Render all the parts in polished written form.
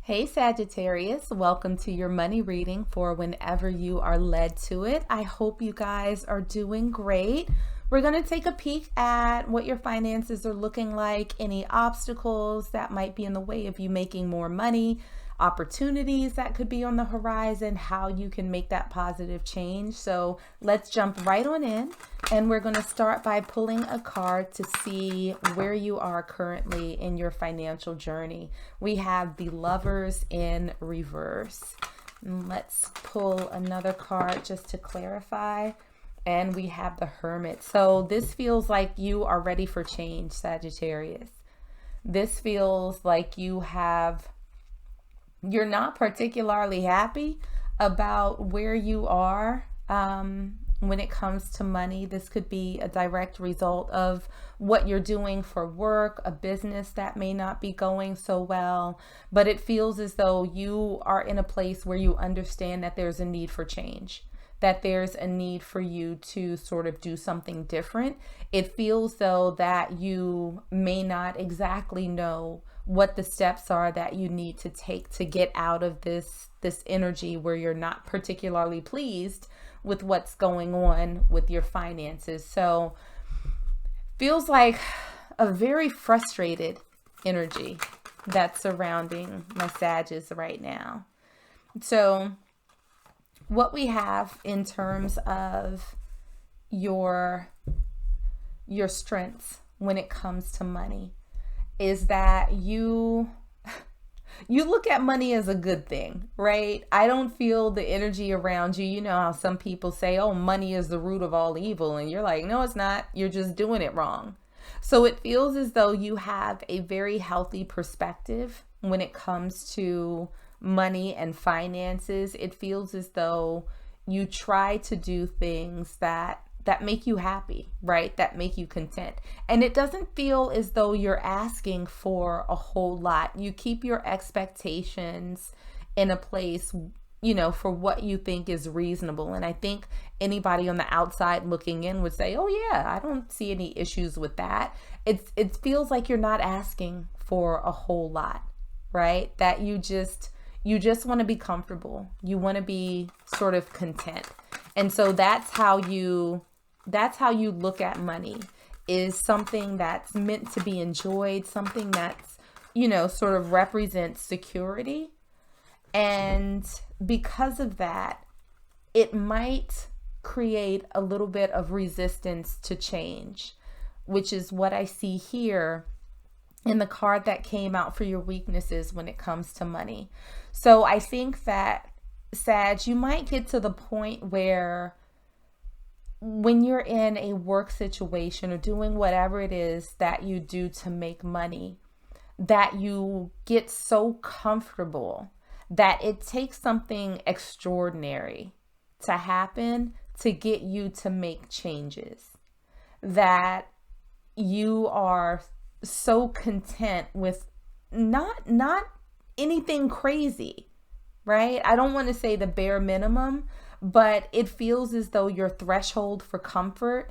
Hey Sagittarius, welcome to your money reading for whenever you are led to it. I hope you guys are doing great. We're going to take a peek at what your finances are looking like, any obstacles that might be in the way of you making more money, opportunities that could be on the horizon, how you can make that positive change. So let's jump right on in, and we're going to start by pulling a card to see where you are currently in your financial journey. We have the Lovers in reverse. Let's pull another card just to clarify. And we have the Hermit. So this feels like you are ready for change, Sagittarius. This feels like you're not particularly happy about where you are when it comes to money. This could be a direct result of what you're doing for work, a business that may not be going so well, but it feels as though you are in a place where you understand that there's a need for change, that there's a need for you to sort of do something different. It feels though that you may not exactly know what the steps are that you need to take to get out of this energy where you're not particularly pleased with what's going on with your finances. So feels like a very frustrated energy that's surrounding my Sages right now. So what we have in terms of your strengths when it comes to money is that you look at money as a good thing, right? I don't feel the energy around you. You know how some people say, oh, money is the root of all evil. And you're like, no, it's not. You're just doing it wrong. So it feels as though you have a very healthy perspective when it comes to money and finances. It feels as though you try to do things that make you happy, right? That make you content. And it doesn't feel as though you're asking for a whole lot. You keep your expectations in a place, for what you think is reasonable. And I think anybody on the outside looking in would say, oh yeah, I don't see any issues with that. It feels like you're not asking for a whole lot, right? That you just want to be comfortable. You want to be sort of content. And so that's how you look at money, is something that's meant to be enjoyed, something that's, sort of represents security. And because of that, it might create a little bit of resistance to change, which is what I see here in the card that came out for your weaknesses when it comes to money. So I think that, Sag, you might get to the point where when you're in a work situation or doing whatever it is that you do to make money, that you get so comfortable that it takes something extraordinary to happen to get you to make changes, that you are so content with not anything crazy, right? I don't want to say the bare minimum, but it feels as though your threshold for comfort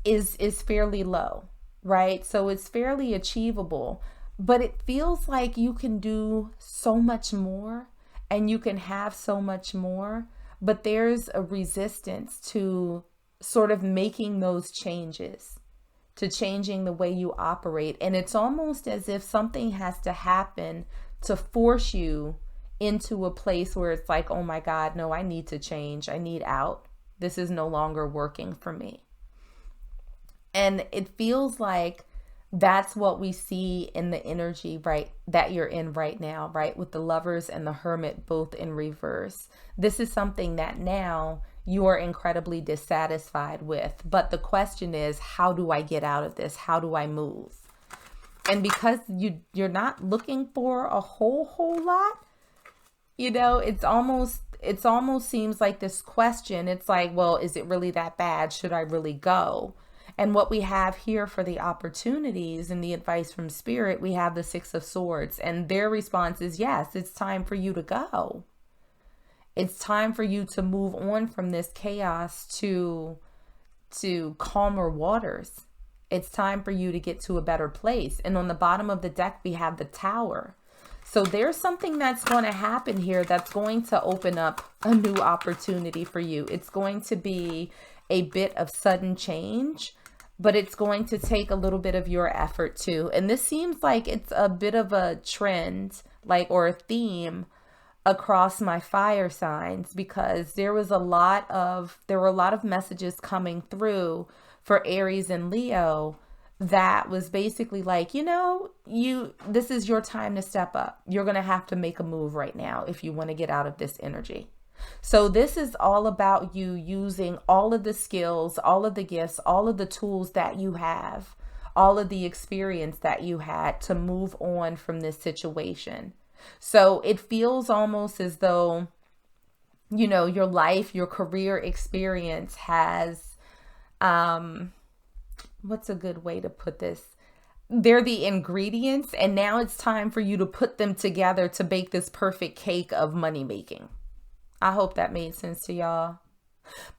is fairly low, right? So it's fairly achievable, but it feels like you can do so much more and you can have so much more, but there's a resistance to sort of making those changes, to changing the way you operate. And it's almost as if something has to happen to force you into a place where it's like, oh my God, no, I need to change. I need out. This is no longer working for me. And it feels like that's what we see in the energy, right, that you're in right now, right, with the Lovers and the Hermit both in reverse. This is something that now you are incredibly dissatisfied with. But the question is, how do I get out of this? How do I move? And because you're not looking for a whole lot, it's almost seems like this question. It's like, well, is it really that bad? Should I really go? And what we have here for the opportunities and the advice from Spirit, we have the Six of Swords, and their response is, yes, it's time for you to go. It's time for you to move on from this chaos to calmer waters. It's time for you to get to a better place. And on the bottom of the deck, we have the Tower. So there's something that's going to happen here that's going to open up a new opportunity for you. It's going to be a bit of sudden change, but it's going to take a little bit of your effort too. And this seems like it's a bit of a trend, like, or a theme across my fire signs, because there were a lot of messages coming through for Aries and Leo that was basically like, this is your time to step up. You're going to have to make a move right now if you want to get out of this energy. So this is all about you using all of the skills, all of the gifts, all of the tools that you have, all of the experience that you had to move on from this situation. So it feels almost as though, your life, your career experience has, what's a good way to put this? They're the ingredients, and now it's time for you to put them together to bake this perfect cake of money making. I hope that made sense to y'all.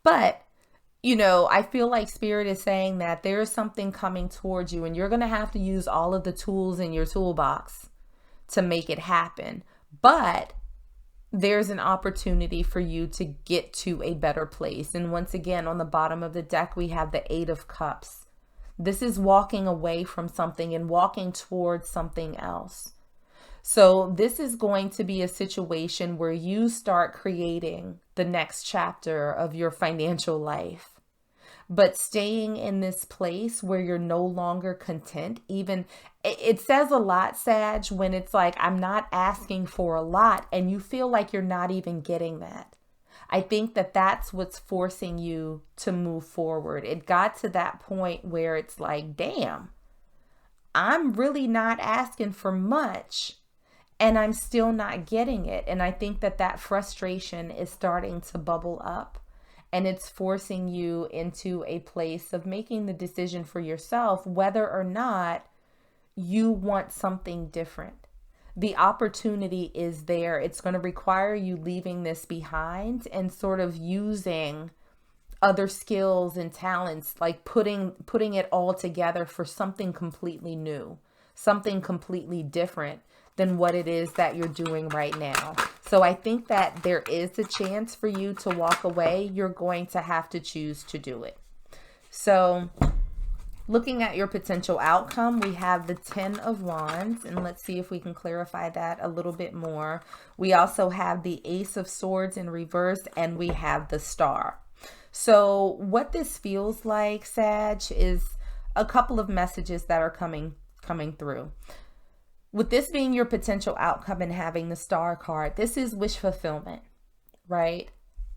But, I feel like Spirit is saying that there's something coming towards you, and you're going to have to use all of the tools in your toolbox to make it happen. But there's an opportunity for you to get to a better place. And once again, on the bottom of the deck, we have the Eight of Cups. This is walking away from something and walking towards something else. So this is going to be a situation where you start creating the next chapter of your financial life, but staying in this place where you're no longer content. Even it says a lot, Sag, when it's like, I'm not asking for a lot, and you feel like you're not even getting that. I think that that's what's forcing you to move forward. It got to that point where it's like, damn, I'm really not asking for much, and I'm still not getting it. And I think that that frustration is starting to bubble up, and it's forcing you into a place of making the decision for yourself whether or not you want something different. The opportunity is there. It's going to require you leaving this behind and sort of using other skills and talents, like putting it all together for something completely new, something completely different than what it is that you're doing right now. So I think that there is a chance for you to walk away. You're going to have to choose to do it. So looking at your potential outcome, we have the Ten of Wands, and let's see if we can clarify that a little bit more. We also have the Ace of Swords in reverse, and we have the Star. So what this feels like, Sag, is a couple of messages that are coming through. With this being your potential outcome and having the Star card, this is wish fulfillment, right?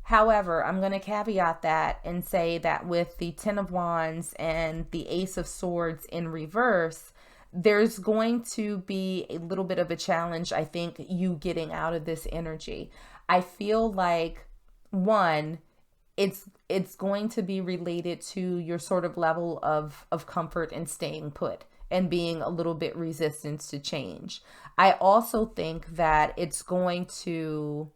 However, I'm going to caveat that and say that with the Ten of Wands and the Ace of Swords in reverse, there's going to be a little bit of a challenge, I think, you getting out of this energy. I feel like, one, it's going to be related to your sort of level of comfort and staying put and being a little bit resistant to change. I also think that it's going to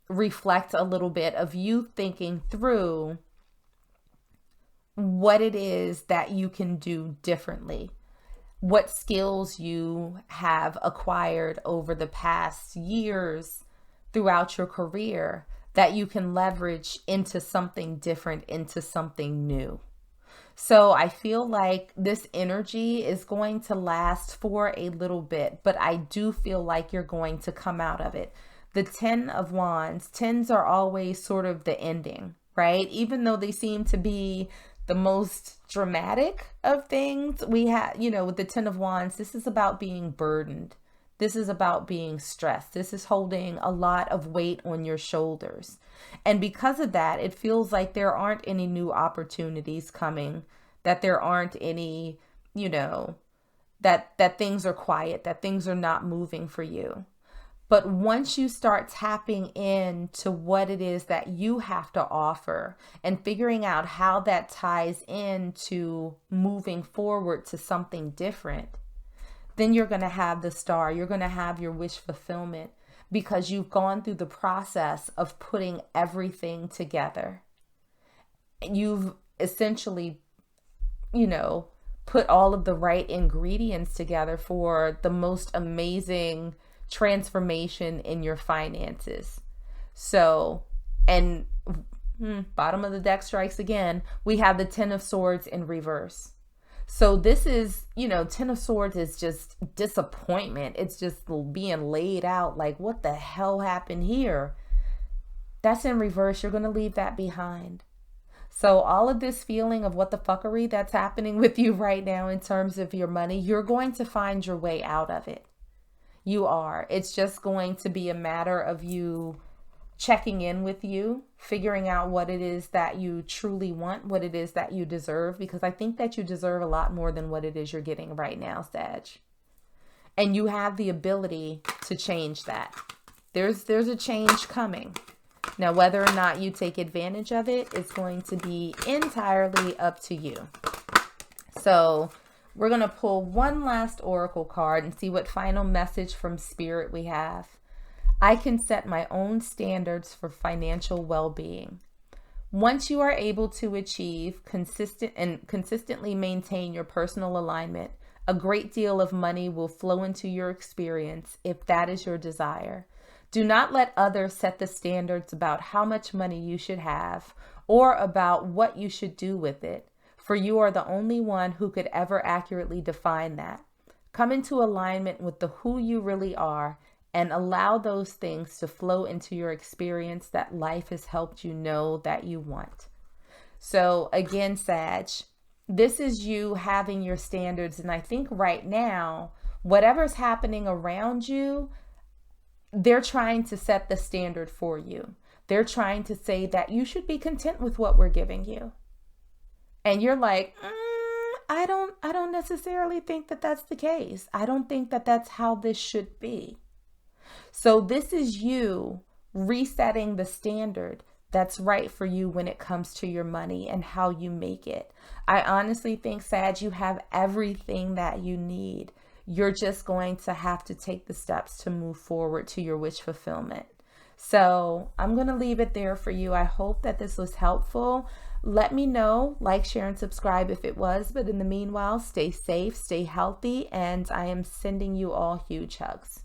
reflect a little bit of you thinking through what it is that you can do differently, what skills you have acquired over the past years throughout your career that you can leverage into something different, into something new. So I feel like this energy is going to last for a little bit, but I do feel like you're going to come out of it. The Ten of Wands, tens are always sort of the ending, right? Even though they seem to be the most dramatic of things, we have, with the Ten of Wands, this is about being burdened. This is about being stressed. This is holding a lot of weight on your shoulders. And because of that, it feels like there aren't any new opportunities coming, that there aren't any, that things are quiet, that things are not moving for you. But once you start tapping into what it is that you have to offer and figuring out how that ties into moving forward to something different, then you're going to have the Star. You're going to have your wish fulfillment because you've gone through the process of putting everything together. You've essentially, put all of the right ingredients together for the most amazing transformation in your finances. So, and bottom of the deck strikes again. We have the Ten of Swords in reverse. So this is, Ten of Swords is just disappointment. It's just being laid out like, what the hell happened here? That's in reverse. You're going to leave that behind. So all of this feeling of what the fuckery that's happening with you right now in terms of your money, you're going to find your way out of it. You are. It's just going to be a matter of you checking in with you, figuring out what it is that you truly want, what it is that you deserve, because I think that you deserve a lot more than what it is you're getting right now, Sag. And you have the ability to change that. There's a change coming. Now, whether or not you take advantage of it is going to be entirely up to you. So we're going to pull one last oracle card and see what final message from Spirit we have. I can set my own standards for financial well-being. Once you are able to achieve consistently maintain your personal alignment, a great deal of money will flow into your experience if that is your desire. Do not let others set the standards about how much money you should have or about what you should do with it, for you are the only one who could ever accurately define that. Come into alignment with who you really are and allow those things to flow into your experience that life has helped you know that you want. So again, Sag, this is you having your standards. And I think right now, whatever's happening around you, they're trying to set the standard for you. They're trying to say that you should be content with what we're giving you. And you're like, I don't necessarily think that that's the case. I don't think that that's how this should be. So this is you resetting the standard that's right for you when it comes to your money and how you make it. I honestly think, Sag, you have everything that you need. You're just going to have to take the steps to move forward to your wish fulfillment. So I'm going to leave it there for you. I hope that this was helpful. Let me know, like, share, and subscribe if it was. But in the meanwhile, stay safe, stay healthy, and I am sending you all huge hugs.